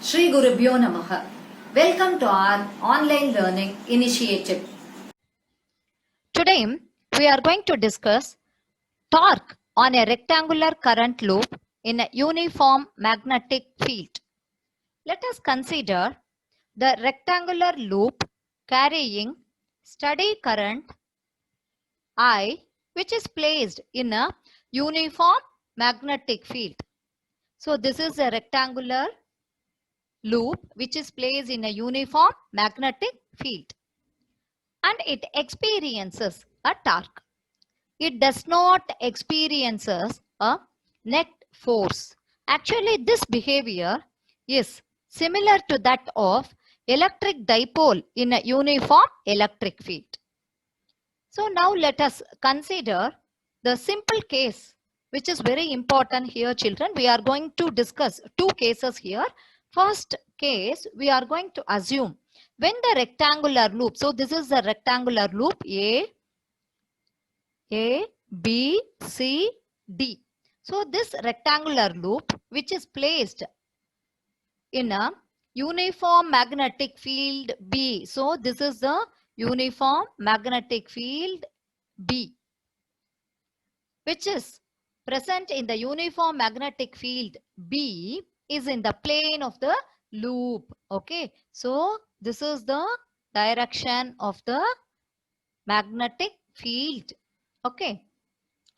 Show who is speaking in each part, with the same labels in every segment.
Speaker 1: Shri Gurubhyo Namaha. Welcome to our online learning initiative.
Speaker 2: Today, we are going to discuss torque on a rectangular current loop in a uniform magnetic field. Let us consider the rectangular loop carrying steady current I, which is placed in a uniform magnetic field. So this is a rectangular loop which is placed in a uniform magnetic field and it experiences a torque. It does not experiences a net force. Actually, this behavior is similar to that of electric dipole in a uniform electric field. So now let us consider the simple case which is very important here, children. We are going to discuss two cases here. First case, we are going to assume when the rectangular loop, so this is the rectangular loop A, B, C, D. So this rectangular loop which is placed in a uniform magnetic field B. So this is the uniform magnetic field B which is present in the uniform magnetic field B is in the plane of the loop. Okay. So this is the direction of the magnetic field. Okay.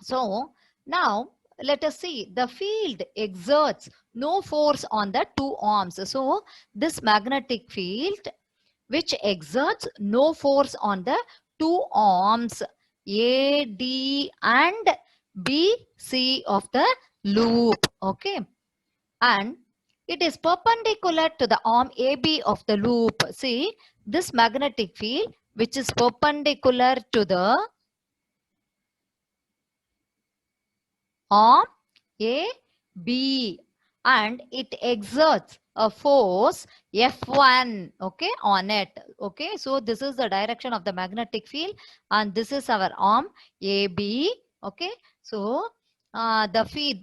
Speaker 2: So now let us see, the field exerts no force on the two arms. So this magnetic field which exerts no force on the two arms A, D and B, C of the loop. Okay. And it is perpendicular to the arm AB of the loop. See, this magnetic field which is perpendicular to the arm A, B and it exerts a force F1 okay on it. Okay, so this is the direction of the magnetic field and this is our arm AB. Okay, so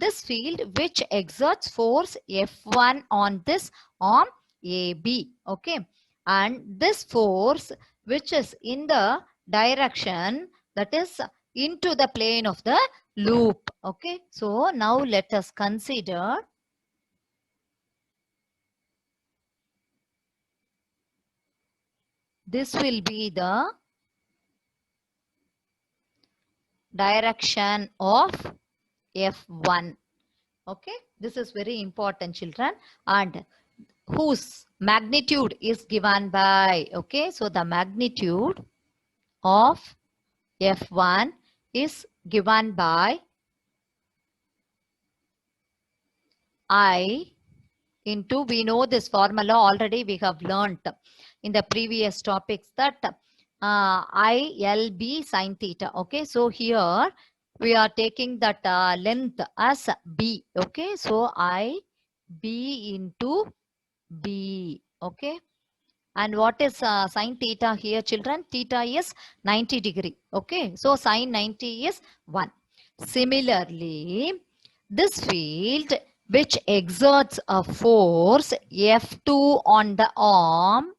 Speaker 2: this field which exerts force F1 on this arm AB. Okay, and this force which is in the direction that is into the plane of the loop. Okay, so now let us consider this will be the direction of F1. Okay, this is very important, children, and whose magnitude is given by, okay, so the magnitude of F1 is given by I into, we know this formula already, we have learnt in the previous topics that ILB sine theta. Okay, so here we are taking that length as B. Okay, so IB into B. Okay, and what is sine theta here, children? Theta is 90 degree. Okay, so sine 90 is 1. Similarly, this field which exerts a force F2 on the arm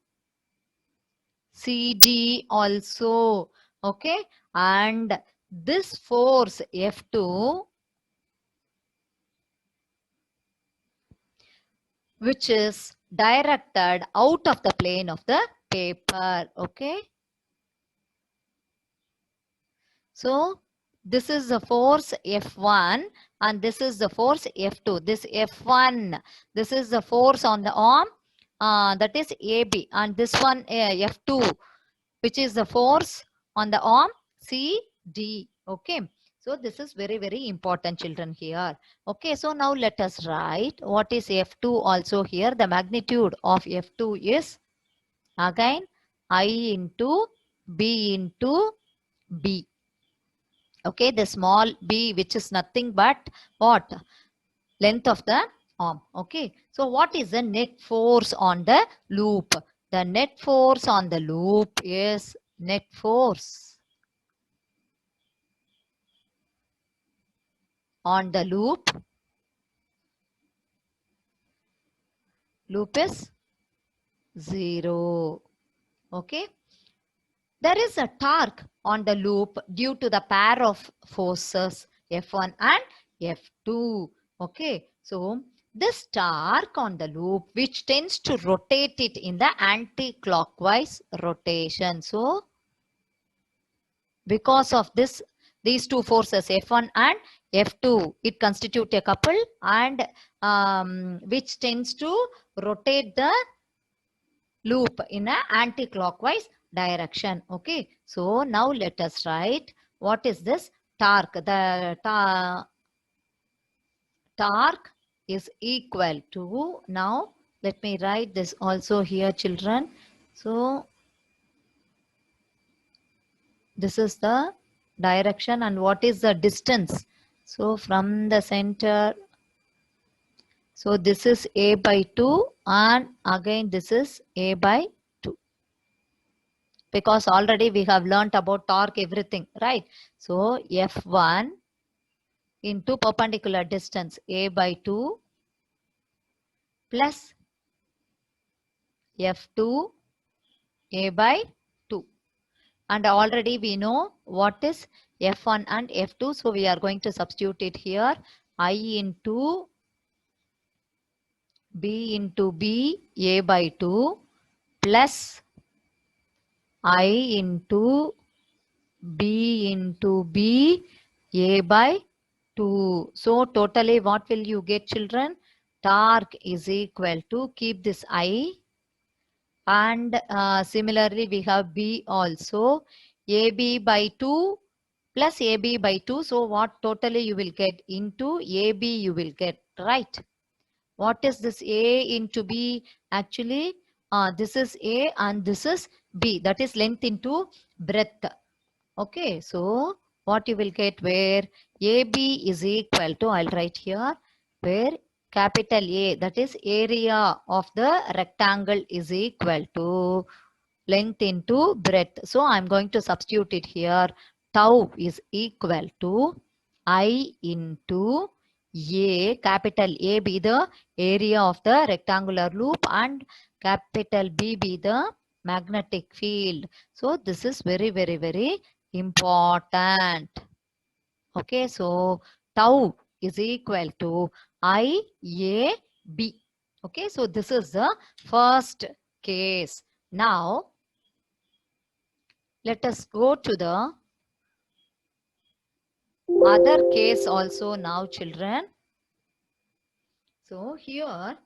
Speaker 2: CD also. Okay, and this force F2 which is directed out of the plane of the paper. Okay, so this is the force F1 and this is the force F2. This F1, this is the force on the arm that is AB, and this one F2 which is the force on the arm CD. Okay, so this is very, very important, children, here. Okay, so now let us write what is F2 also here. The magnitude of F2 is again I into B into B. Okay, the small b which is nothing but what? Length of the arm. Okay, so what is the net force on the loop? The net force on the loop is net force on the loop loop is 0. Okay. There is a torque on the loop due to the pair of forces F1 and F2. Okay. So this torque on the loop which tends to rotate it in the anti-clockwise rotation. So because of this, these two forces F1 and F2, it constitute a couple and which tends to rotate the loop in an anti-clockwise direction. Okay. So now let us write what is this torque. The torque is equal to, now let me write this also here children. So this is the direction and what is the distance. So from the center, so this is A by 2 and again this is A by 2. Because already we have learnt about torque everything, right? So F1 into perpendicular distance A by 2 plus F2 A by 2. And already we know what is F1 and F2. So we are going to substitute it here. I into B into B A by 2 plus I into B into B A by 2. So totally what will you get children? Torque is equal to, keep this I and similarly we have B also, AB by 2 plus AB by 2. So what totally you will get into AB you will get, right? What is this A into B? Actually, this is A and this is B. That is length into breadth. Okay, so what you will get where AB is equal to, I'll write here, where capital A, that is area of the rectangle is equal to length into breadth. So I'm going to substitute it here. Tau is equal to I into A, capital A be the area of the rectangular loop and capital B be the magnetic field. So this is very, very, very important. Okay, so tau is equal to IAB. Okay, so this is the first case. Now, let us go to the other case also now, children. So here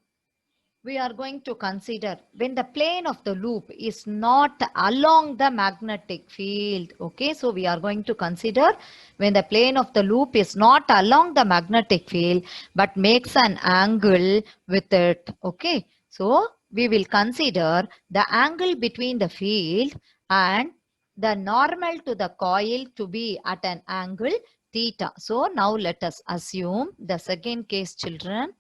Speaker 2: we are going to consider when the plane of the loop is not along the magnetic field. Okay, so we are going to consider when the plane of the loop is not along the magnetic field but makes an angle with it. Okay, so we will consider the angle between the field and the normal to the coil to be at an angle theta. So now let us assume the second case, children.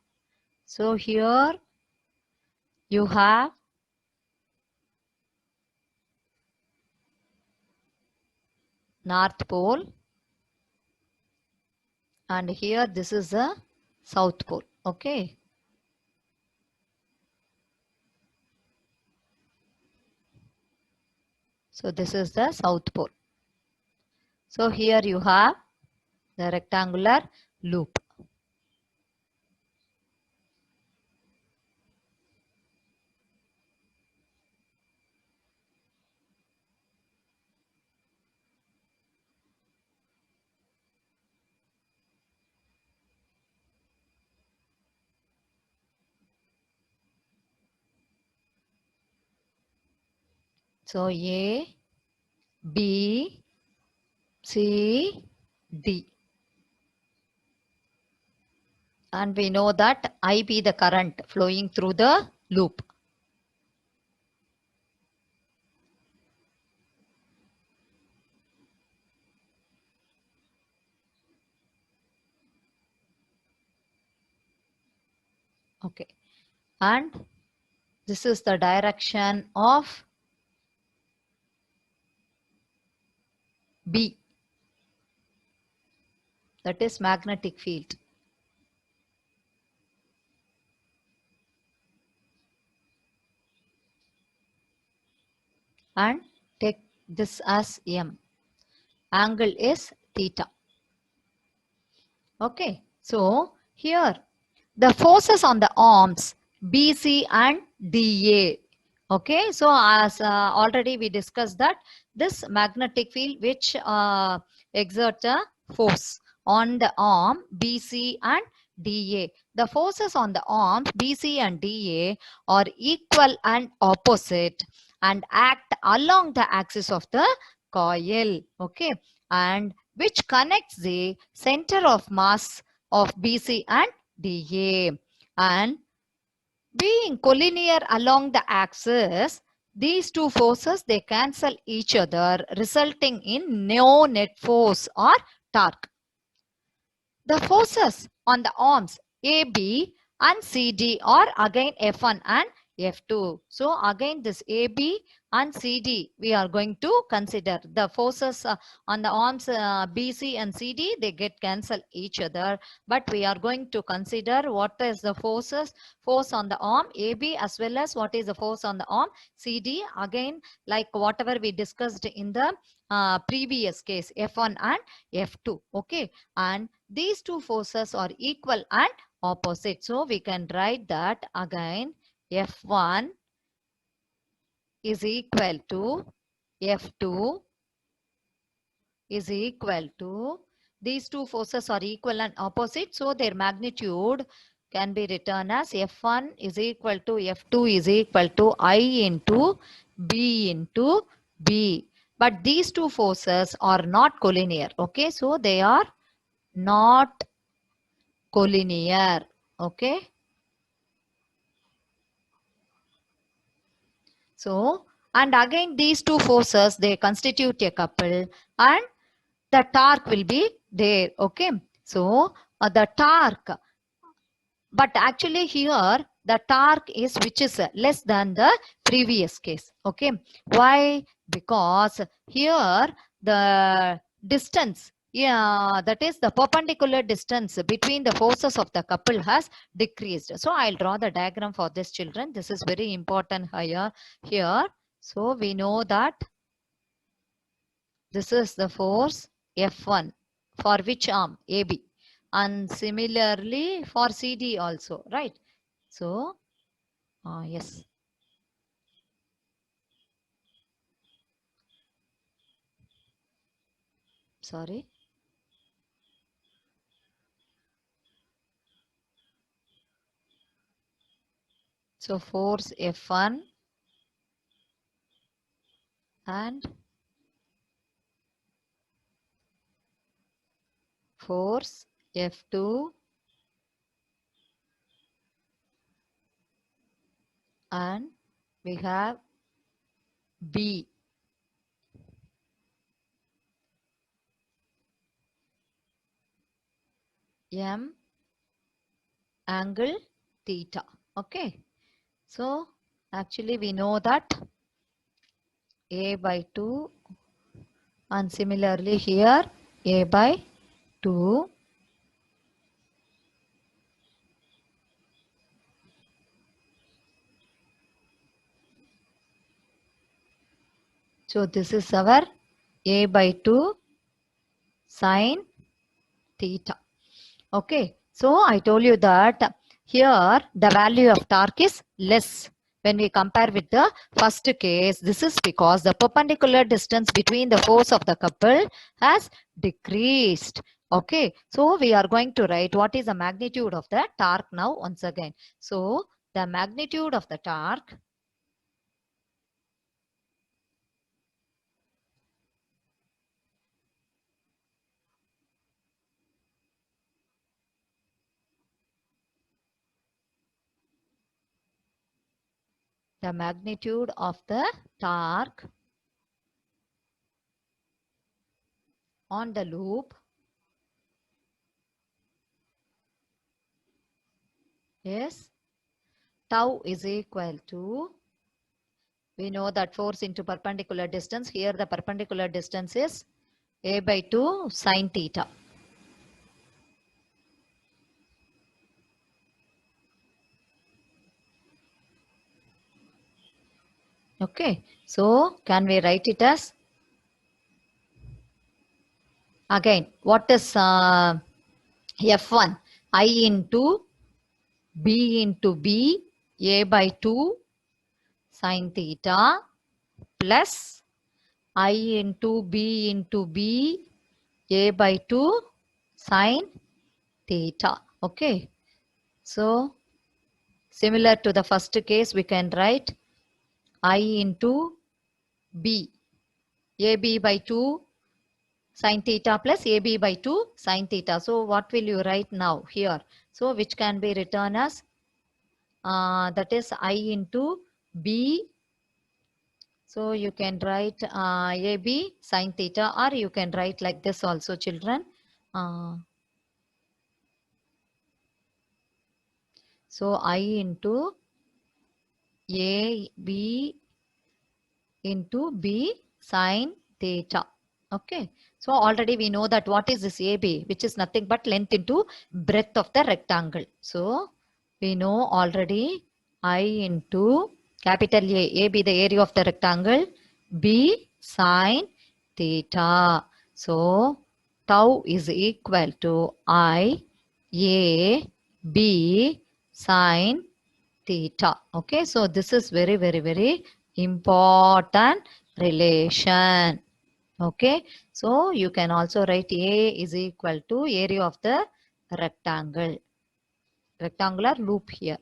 Speaker 2: So here you have North Pole and here this is the South Pole. Okay. So this is the South Pole. So here you have the rectangular loop. So A, B, C, D. And we know that I be the current flowing through the loop. Okay. And this is the direction of B. That is magnetic field. and take this as M. Angle is theta. Okay, so here the forces on the arms BC and DA. Okay, so as already we discussed that this magnetic field which exerts a force on the arm BC and DA. The forces on the arms BC and DA are equal and opposite and act along the axis of the coil. Okay, and which connects the center of mass of BC and DA. And being collinear along the axis, these two forces they cancel each other, resulting in no net force or torque. The forces on the arms AB and CD are again F1 and F2. So again this AB and CD we are going to consider. The forces on the arms BC and CD they get cancel each other. But we are going to consider what is the force on the arm AB as well as what is the force on the arm CD. Again like whatever we discussed in the previous case F1 and F2. Okay, and these two forces are equal and opposite. So we can write that again F1 is equal to F2 is equal to, these two forces are equal and opposite. So their magnitude can be written as F1 is equal to F2 is equal to I into B into B. But these two forces are not collinear. Okay, so they are not collinear. Okay, so and again these two forces they constitute a couple and the torque will be there. Okay, so the torque, but actually here the torque is which is less than the previous case. Okay, why? Because here the distance, yeah, that is the perpendicular distance between the forces of the couple has decreased. So I'll draw the diagram for this children. This is very important here. So we know that this is the force F1 for which arm? AB. And similarly for CD also, right? So, yes. Sorry. So, force F1 and force F2 and we have B. M angle theta. Okay. So, actually we know that A by 2 and similarly here A by 2. So this is our A by 2 sine theta. Okay. So I told you that here the value of torque is less when we compare with the first case. This is because the perpendicular distance between the force of the couple has decreased. Okay. So we are going to write what is the magnitude of the torque now once again. So the magnitude of the torque torque on the loop is tau is equal to, we know that force into perpendicular distance. Here the perpendicular distance is A by 2 sine theta. Okay, so can we write it as, again, what is F1? I into B into B, A by 2 sine theta plus I into B into B, A by 2 sine theta. Okay, so similar to the first case, we can write I into B, AB by 2 sine theta plus AB by 2 sine theta. So what will you write now here? So which can be written as, that is I into B. So you can write AB sine theta, or you can write like this also, children. So I into A, B into B sine theta. Okay. So already we know that what is this AB, which is nothing but length into breadth of the rectangle. So we know already I into capital A, AB the area of the rectangle, B sine theta. So tau is equal to I, A, B sine theta. Okay, so this is very, very, very important relation. Okay, so you can also write A is equal to area of the rectangular loop here.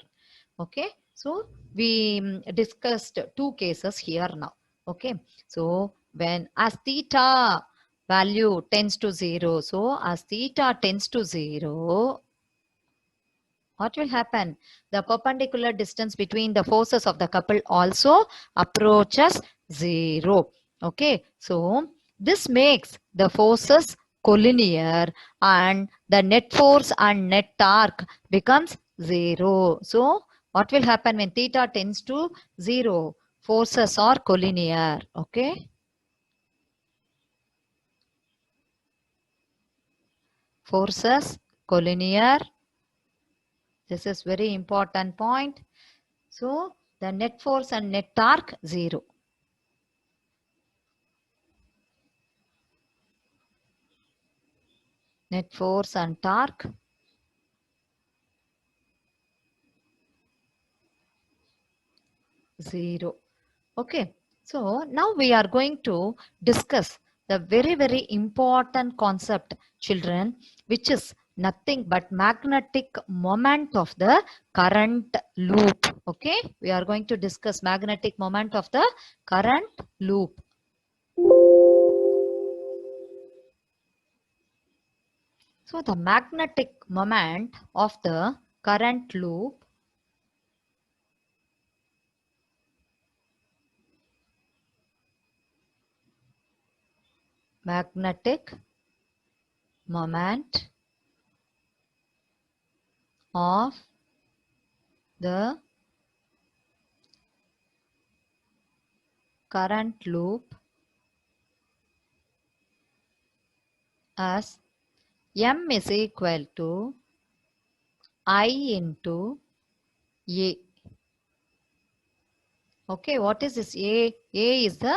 Speaker 2: Okay, so we discussed two cases here now. Okay, so when as theta value tends to 0, so as theta tends to 0, what will happen? The perpendicular distance between the forces of the couple also approaches 0. Okay, so this makes the forces collinear and the net force and net torque becomes 0. So what will happen when theta tends to 0? Forces are collinear. Okay, forces collinear. This is very important point. So the net force and net torque 0. Net force and torque 0. Okay. So now we are going to discuss the very, very important concept, children, which is nothing but magnetic moment of the current loop. Okay. We are going to discuss magnetic moment of the current loop. So the magnetic moment of the current loop magnetic moment of the current loop as M is equal to I into A. Okay, what is this A? A is the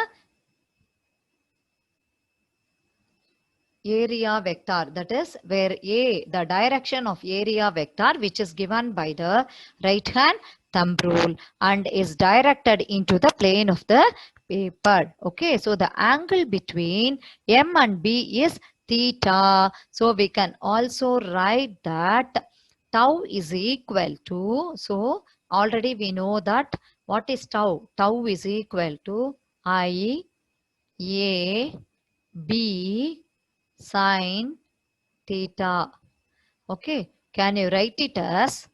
Speaker 2: area vector, that is where A, the direction of area vector, which is given by the right hand thumb rule and is directed into the plane of the paper. Okay, so the angle between M and B is theta. So we can also write that tau is equal to, so already we know that what is tau? Tau is equal to I, A, B sine theta. Okay, can you write it as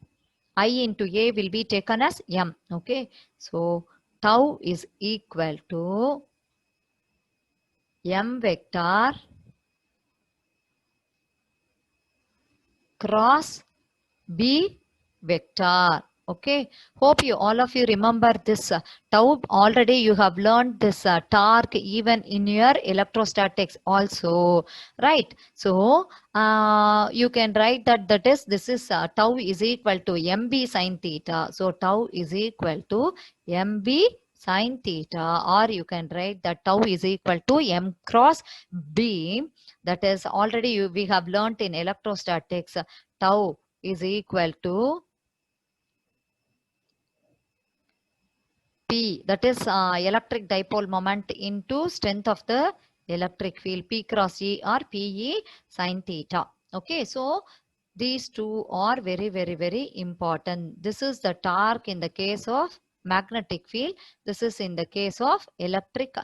Speaker 2: I into A will be taken as M. Okay, so tau is equal to M vector cross B vector. Okay, hope you all of you remember this tau. Already you have learned this torque even in your electrostatics also, right? So you can write that this is tau is equal to mb sine theta. So tau is equal to mb sine theta, or you can write that tau is equal to m cross b. That is already we have learnt in electrostatics. Tau is equal to P, that is electric dipole moment into strength of the electric field, P cross E or PE sine theta. Okay, so these two are very, very, very important. This is the torque in the case of magnetic field. This is in the case of electric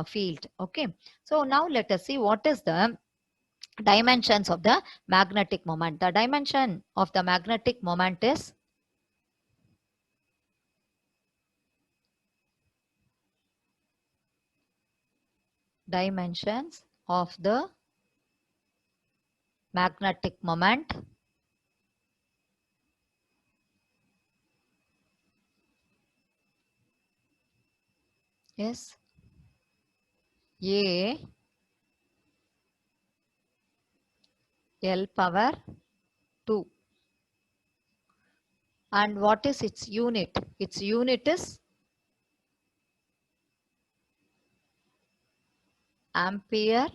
Speaker 2: field. Okay, so now let us see what is the dimensions of the magnetic moment. The dimension of the magnetic moment is dimensions of the magnetic moment is A L power 2. And what is its unit? Its unit is ampere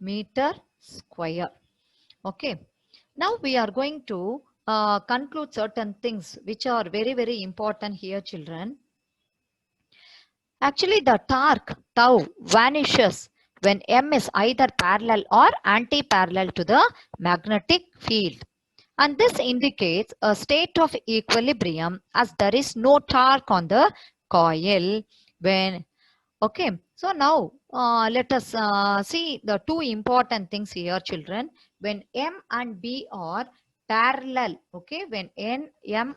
Speaker 2: meter square. Okay. Now we are going to conclude certain things which are very, very important here, children. Actually, the torque tau vanishes when M is either parallel or anti-parallel to the magnetic field. And this indicates a state of equilibrium as there is no torque on the coil when, okay. So now let us see the two important things here, children. When M and B are parallel, okay, when M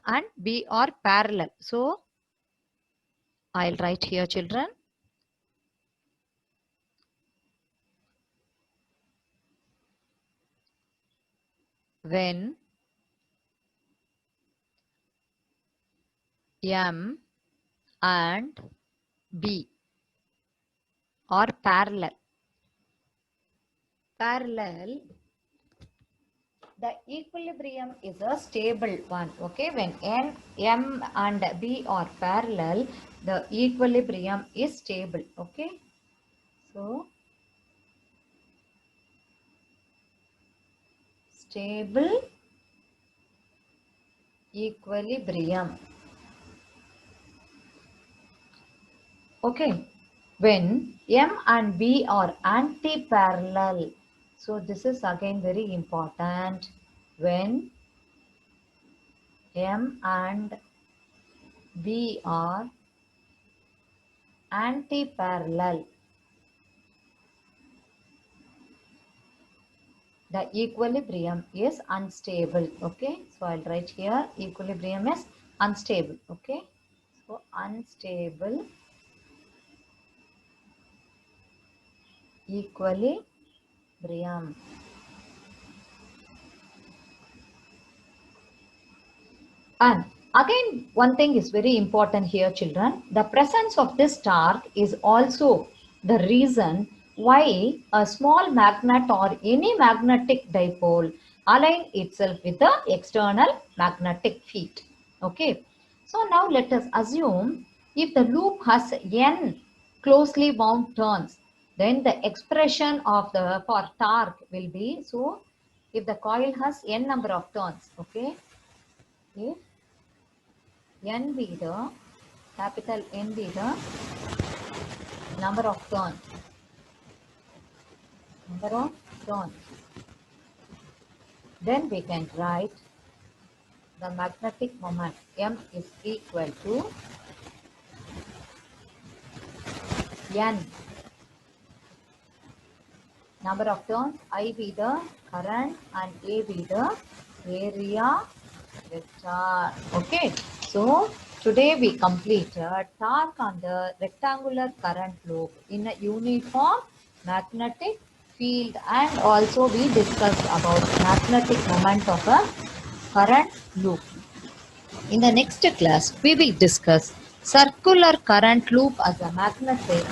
Speaker 2: and B are parallel. So I'll write here, children. When M and B are parallel, the equilibrium is a stable one. Okay, when M and B are parallel, the equilibrium is stable. Okay, so stable equilibrium. Okay, when M and B are anti-parallel. So this is again very important. When M and B are anti-parallel, the equilibrium is unstable. Okay, so I'll write here equilibrium is unstable. Okay, so unstable equilibrium. And again, one thing is very important here, children. The presence of this torque is also the reason why a small magnet or any magnetic dipole align itself with the external magnetic field. Okay. So now let us assume if the loop has n closely wound turns, then the expression of the for torque will be, so if the coil has n number of turns, okay, if n be the capital N be the number of turns, then we can write the magnetic moment M is equal to N number of turns, I be the current and A be the area vector. Okay, so today we completed torque on the rectangular current loop in a uniform magnetic field, and also we discussed about magnetic moment of a current loop. In the next class, we will discuss circular current loop as a magnetic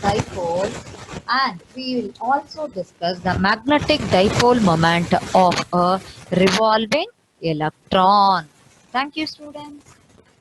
Speaker 2: dipole, and we will also discuss the magnetic dipole moment of a revolving electron. Thank you, students.